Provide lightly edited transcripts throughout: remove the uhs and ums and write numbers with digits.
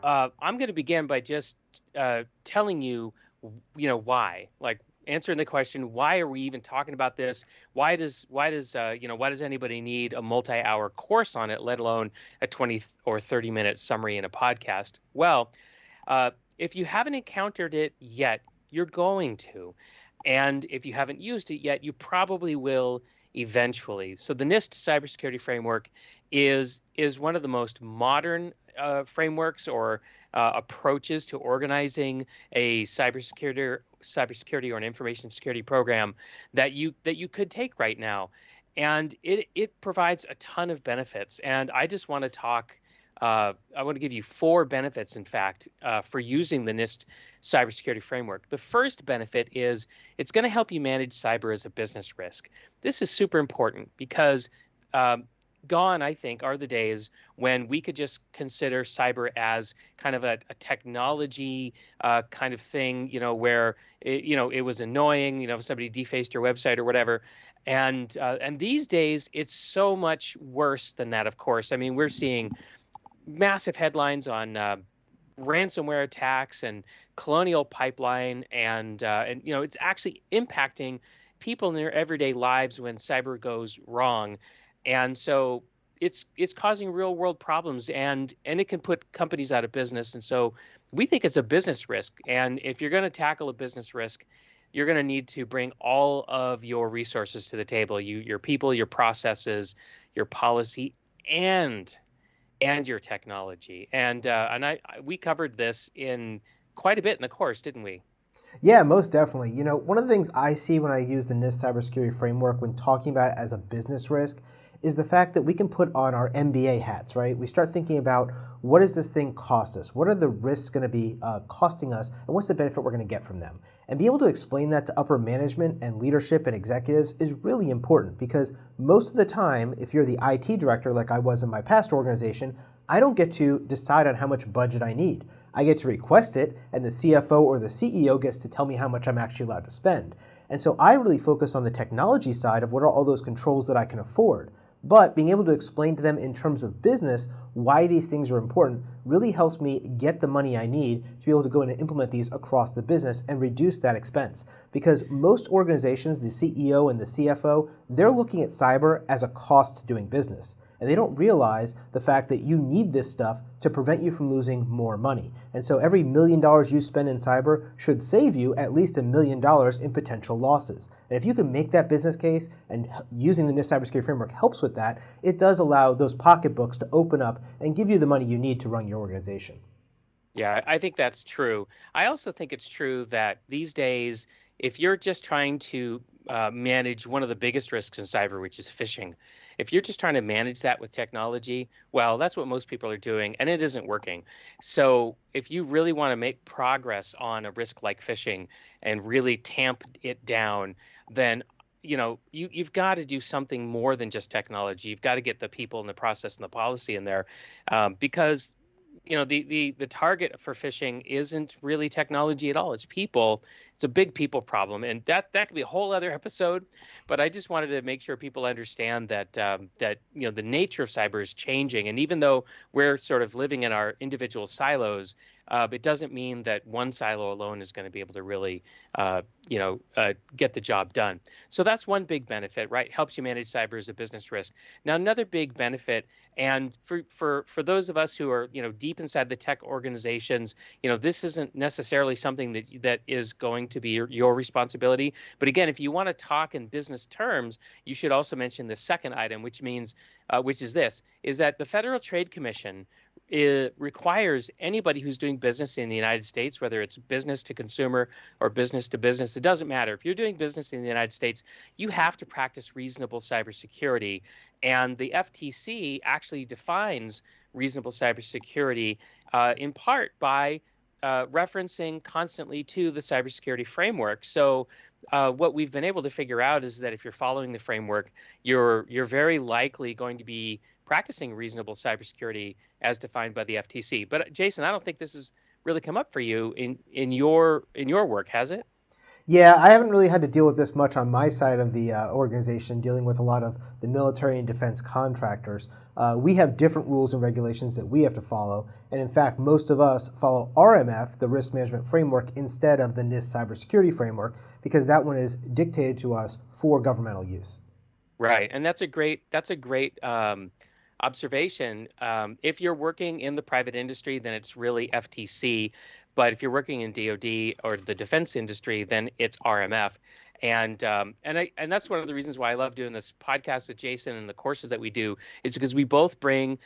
I'm going to begin by just telling you, why. Like answering the question, why are we even talking about this? Why does anybody need a multi-hour course on it, let alone a 20 or 30-minute summary in a podcast? Well, uh, if you haven't encountered it yet, you're going to. And if you haven't used it yet, you probably will eventually. So the NIST Cybersecurity Framework is one of the most modern frameworks or approaches to organizing a cybersecurity or an information security program that you could take right now, and it provides a ton of benefits. And I just want to talk. I want to give you four benefits, in fact, for using the NIST cybersecurity framework. The first benefit is it's going to help you manage cyber as a business risk. This is super important because um, gone, I think, are the days when we could just consider cyber as kind of a technology kind of thing, where it was annoying, if somebody defaced your website or whatever. And these days, it's so much worse than that. Of course, I mean, we're seeing massive headlines on ransomware attacks and Colonial Pipeline, and it's actually impacting people in their everyday lives when cyber goes wrong, and so it's causing real world problems, and it can put companies out of business. And so we think it's a business risk, and if you're going to tackle a business risk, you're going to need to bring all of your resources to the table, your people, your processes, your policy, and your technology. And we covered this in quite a bit in the course, didn't we? Yeah, most definitely. One of the things I see when I use the NIST cybersecurity framework when talking about it as a business risk is the fact that we can put on our MBA hats, right? We start thinking about what does this thing cost us? What are the risks going to be costing us? And what's the benefit we're going to get from them? And be able to explain that to upper management and leadership and executives is really important because most of the time, if you're the IT director like I was in my past organization, I don't get to decide on how much budget I need. I get to request it, and the CFO or the CEO gets to tell me how much I'm actually allowed to spend. And so I really focus on the technology side of what are all those controls that I can afford. But being able to explain to them in terms of business why these things are important really helps me get the money I need to be able to go in and implement these across the business and reduce that expense. Because most organizations, the CEO and the CFO, they're looking at cyber as a cost to doing business. And they don't realize the fact that you need this stuff to prevent you from losing more money. And so every $1 million you spend in cyber should save you at least $1 million in potential losses. And if you can make that business case, and using the NIST cybersecurity framework helps with that, it does allow those pocketbooks to open up and give you the money you need to run your organization. Yeah, I think that's true. I also think it's true that these days, if you're just trying to manage one of the biggest risks in cyber, which is phishing, if you're just trying to manage that with technology, well, that's what most people are doing, and it isn't working. So if you really want to make progress on a risk like phishing and really tamp it down, then you've got to do something more than just technology. You've got to get the people and the process and the policy in there, because the target for phishing isn't really technology at all. It's people. It's a big people problem, and that could be a whole other episode. But I just wanted to make sure people understand that the nature of cyber is changing, and even though we're sort of living in our individual silos, it doesn't mean that one silo alone is going to be able to really get the job done. So that's one big benefit, right? Helps you manage cyber as a business risk. Now, another big benefit, and for those of us who are deep inside the tech organizations, this isn't necessarily something that is going to be your responsibility. But again, if you want to talk in business terms, you should also mention the second item, which is this: is that the Federal Trade Commission requires anybody who's doing business in the United States, whether it's business to consumer or business to business, it doesn't matter. If you're doing business in the United States, you have to practice reasonable cybersecurity. And the FTC actually defines reasonable cybersecurity in part by referencing constantly to the cybersecurity framework. So what we've been able to figure out is that if you're following the framework, you're very likely going to be practicing reasonable cybersecurity as defined by the FTC. But Jason, I don't think this has really come up for you in your work, has it? Yeah, I haven't really had to deal with this much on my side of the organization, dealing with a lot of the military and defense contractors. We have different rules and regulations that we have to follow. And in fact, most of us follow RMF, the Risk Management Framework, instead of the NIST Cybersecurity Framework, because that one is dictated to us for governmental use. Right, and that's a great observation. If you're working in the private industry, then it's really FTC. But if you're working in DoD or the defense industry, then it's RMF. And that's one of the reasons why I love doing this podcast with Jason and the courses that we do is because we both bring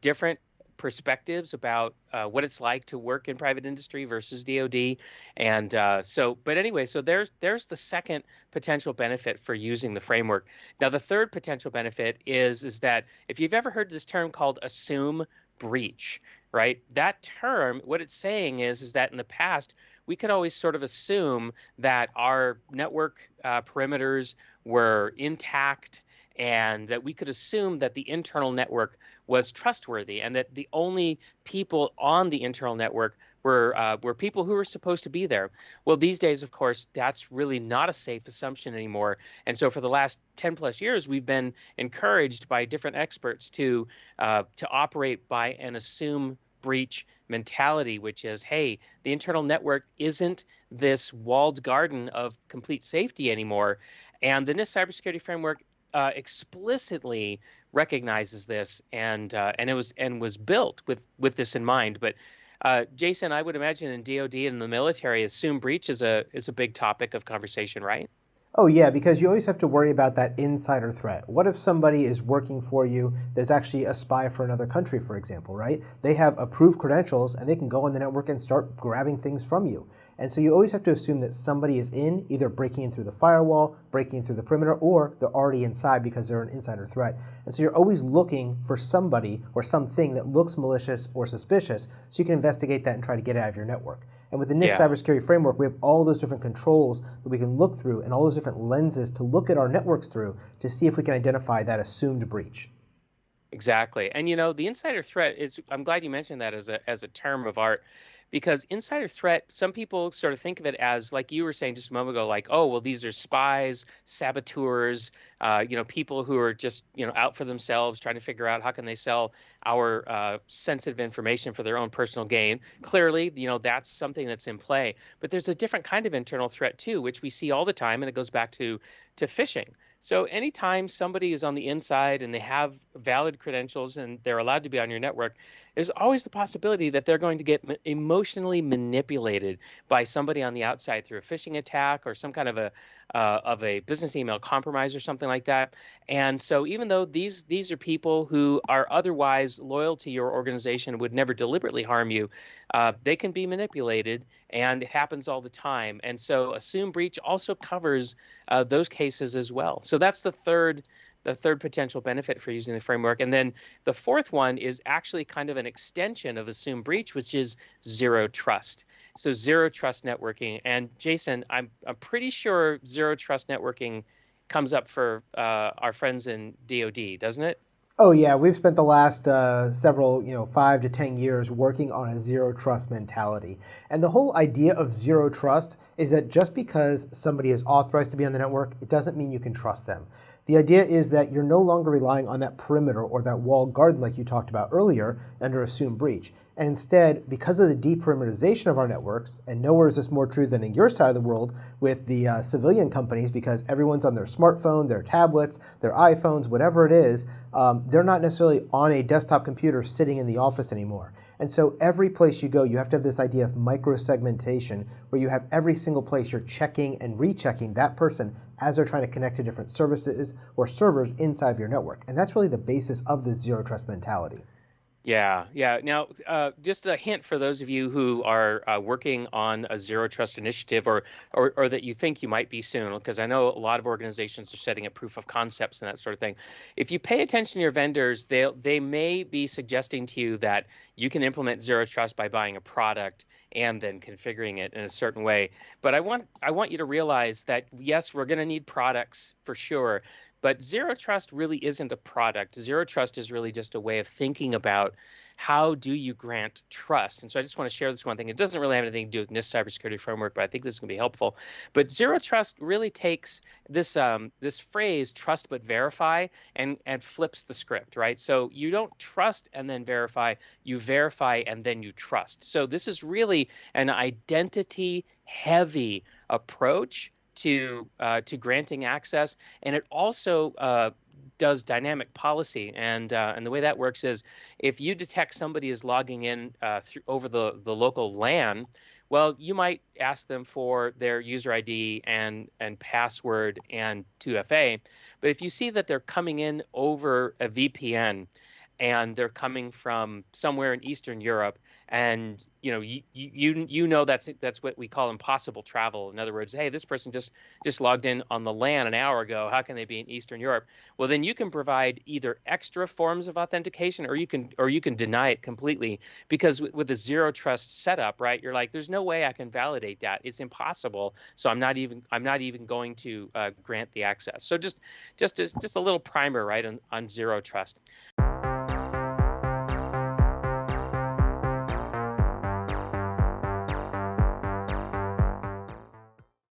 different perspectives about what it's like to work in private industry versus DoD. But anyway, so there's the second potential benefit for using the framework. Now, the third potential benefit is that if you've ever heard this term called assume breach, right? That term, what it's saying is that in the past, we could always sort of assume that our network perimeters were intact and that we could assume that the internal network was trustworthy and that the only people on the internal network were people who were supposed to be there. Well, these days, of course, that's really not a safe assumption anymore. And so for the last 10 plus years, we've been encouraged by different experts to operate by an assume breach mentality, which is, hey, the internal network isn't this walled garden of complete safety anymore. And the NIST cybersecurity framework explicitly recognizes this, and it was built with this in mind. But Jason, I would imagine in DoD and the military, assume breach is a big topic of conversation, right? Oh, yeah, because you always have to worry about that insider threat. What if somebody is working for you that's actually a spy for another country, for example, right? They have approved credentials and they can go on the network and start grabbing things from you. And so you always have to assume that somebody is in, either breaking in through the firewall, breaking in through the perimeter, or they're already inside because they're an insider threat. And so you're always looking for somebody or something that looks malicious or suspicious so you can investigate that and try to get it out of your network. And with the NIST Yeah. cybersecurity framework, we have all those different controls that we can look through and all those different lenses to look at our networks through to see if we can identify that assumed breach. Exactly. And the insider threat is, I'm glad you mentioned that as a term of art, because insider threat, some people sort of think of it as, like you were saying just a moment ago, like, oh, well, these are spies, saboteurs, people who are just, out for themselves, trying to figure out how can they sell our sensitive information for their own personal gain. Clearly, that's something that's in play. But there's a different kind of internal threat too, which we see all the time, and it goes back to phishing. So anytime somebody is on the inside and they have valid credentials and they're allowed to be on your network, there's always the possibility that they're going to get emotionally manipulated by somebody on the outside through a phishing attack or some kind of a business email compromise or something like that. And so even though these are people who are otherwise loyal to your organization, would never deliberately harm you, they can be manipulated, and it happens all the time. And so assume breach also covers those cases as well. So that's the third potential benefit for using the framework. And then the fourth one is actually kind of an extension of assume breach, which is zero trust. So zero trust networking. And Jason, I'm pretty sure zero trust networking comes up for our friends in DoD, doesn't it? Oh yeah, we've spent the last several, 5 to 10 years working on a zero trust mentality. And the whole idea of zero trust is that just because somebody is authorized to be on the network, it doesn't mean you can trust them. The idea is that you're no longer relying on that perimeter or that walled garden like you talked about earlier under assumed breach. And instead, because of the deperimeterization of our networks, and nowhere is this more true than in your side of the world with the civilian companies, because everyone's on their smartphone, their tablets, their iPhones, whatever it is, they're not necessarily on a desktop computer sitting in the office anymore. And so every place you go, you have to have this idea of micro-segmentation, where you have every single place you're checking and rechecking that person as they're trying to connect to different services or servers inside of your network. And that's really the basis of the zero trust mentality. Yeah, yeah. Now, just a hint for those of you who are working on a zero trust initiative, or that you think you might be soon, because I know a lot of organizations are setting up proof of concepts and that sort of thing. If you pay attention to your vendors, they may be suggesting to you that you can implement zero trust by buying a product and then configuring it in a certain way. But I want you to realize that yes, we're going to need products for sure. But zero trust really isn't a product. Zero trust is really just a way of thinking about how do you grant trust? And so I just want to share this one thing. It doesn't really have anything to do with NIST Cybersecurity Framework, but I think this is going to be helpful. But zero trust really takes this phrase "trust but verify" and flips the script, right? So you don't trust and then verify, you verify and then you trust. So this is really an identity heavy approach to granting access, and it also does dynamic policy. And the way that works is if you detect somebody is logging in over the local LAN, well, you might ask them for their user ID and password and 2FA. But if you see that they're coming in over a VPN and they're coming from somewhere in Eastern Europe, and you know that's what we call impossible travel. In other words, hey, this person just logged in on the LAN an hour ago. How can they be in Eastern Europe? Well, then you can provide either extra forms of authentication, or you can deny it completely, because with the zero trust setup, right? You're like, there's no way I can validate that. It's impossible. So I'm not even going to grant the access. So just a little primer, right, on zero trust.